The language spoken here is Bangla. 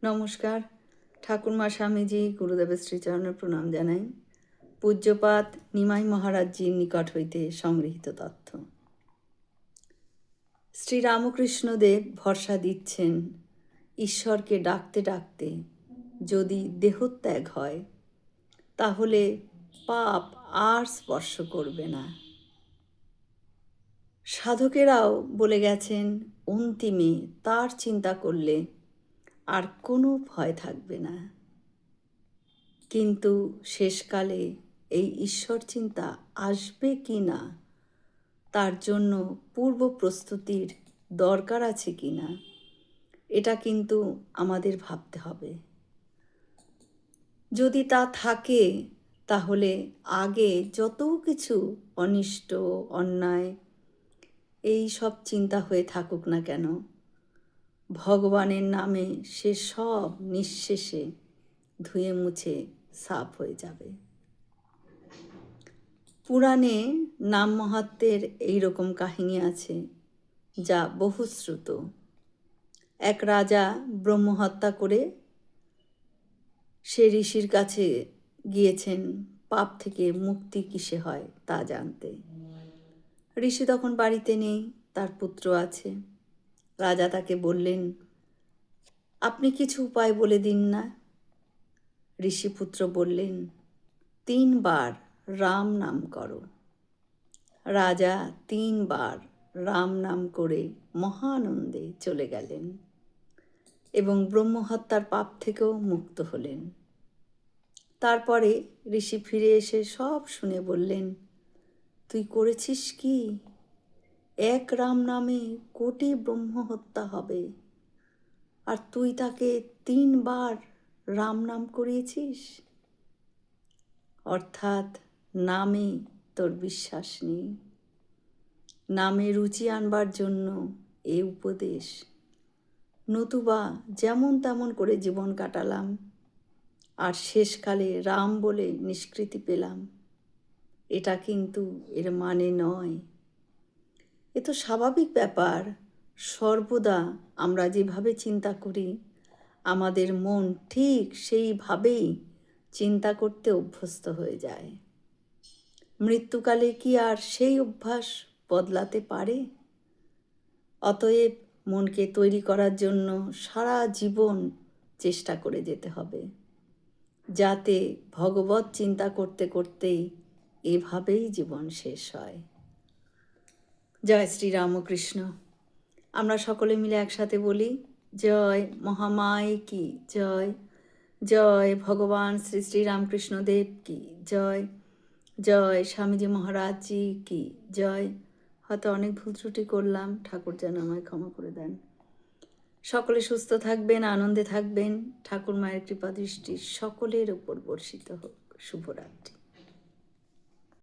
নমস্কার। ঠাকুরমা স্বামীজি গুরুদেবের শ্রীচরণে প্রণাম জানাই। পূজ্যপাত নিমাই মহারাজজির নিকট হইতে সংগৃহীত তথ্য। শ্রীরামকৃষ্ণদেব ভরসা দিচ্ছেন, ঈশ্বরকে ডাকতে ডাকতে যদি দেহত্যাগ হয় তাহলে পাপ আর স্পর্শ করবে না। সাধকেরাও বলে গেছেন, অন্তিমে তার চিন্তা করলে আর কোনো ভয় থাকবে না। কিন্তু শেষকালে এই ঈশ্বর চিন্তা আসবে কি না, তার জন্য পূর্ব প্রস্তুতির দরকার আছে কি না, এটা কিন্তু আমাদের ভাবতে হবে। যদি তা থাকে তাহলে আগে যত কিছু অনিষ্ট অন্যায় এই সব চিন্তা হয়ে থাকুক না কেন, ভগবানের নামে সে সব নিঃশেষে ধুয়ে মুছে সাফ হয়ে যাবে। পুরাণে নাম মহাত্মের এইরকম কাহিনী আছে যা বহুশ্রুত। এক রাজা ব্রহ্মহত্যা করে সে ঋষির কাছে গিয়েছেন পাপ থেকে মুক্তি কিসে হয় তা জানতে। ঋষি তখন বাড়িতে নেই, তার পুত্র আছে। রাজা তাকে বললেন, আপনি কিছু উপায় বলে দিন না। ঋষিপুত্র বললেন, 3 বার রাম নাম করো। রাজা 3 বার রাম নাম করে মহানন্দে চলে গেলেন এবং ব্রহ্মহত্যার পাপ থেকেও মুক্ত হলেন। তারপরে ঋষি ফিরে এসে সব শুনে বললেন, তুই করেছিস কি? 1 রাম নামে কোটি ব্রহ্মহত্যা হবে, আর তুই তাকে 3 বার রাম নাম করিয়েছিস। অর্থাৎ নামে তোর বিশ্বাস নেই। নামে রুচি আনবার জন্য এ উপদেশ, নতুবা যেমন তেমন করে জীবন কাটালাম আর শেষকালে রাম বলে নিষ্কৃতি পেলাম, এটা কিন্তু এর মানে নয়। এ তো স্বাভাবিক ব্যাপার। সর্বদা আমরা যেভাবে চিন্তা করি আমাদের মন ঠিক সেইভাবেই চিন্তা করতে অভ্যস্ত হয়ে যায়। মৃত্যুকালে কি আর সেই অভ্যাস বদলাতে পারে? অতএব মনকে তৈরি করার জন্য সারা জীবন চেষ্টা করে যেতে হবে, যাতে ভগবত চিন্তা করতে করতেই এভাবেই জীবন শেষ হয়। জয় শ্রী রামকৃষ্ণ। আমরা সকলে মিলে একসাথে বলি, জয় মহামায় কি জয়, জয় ভগবান শ্রী শ্রী রামকৃষ্ণদেব কি জয়, জয় স্বামীজি মহারাজজি কি জয়। হয়তো অনেক ভুল ত্রুটি করলাম, ঠাকুর যেন আমায় ক্ষমা করে দেন। সকলে সুস্থ থাকবেন, আনন্দে থাকবেন। ঠাকুর মায়ের কৃপা দৃষ্টি সকলের উপর বর্ষিত হোক। শুভরাত্রি।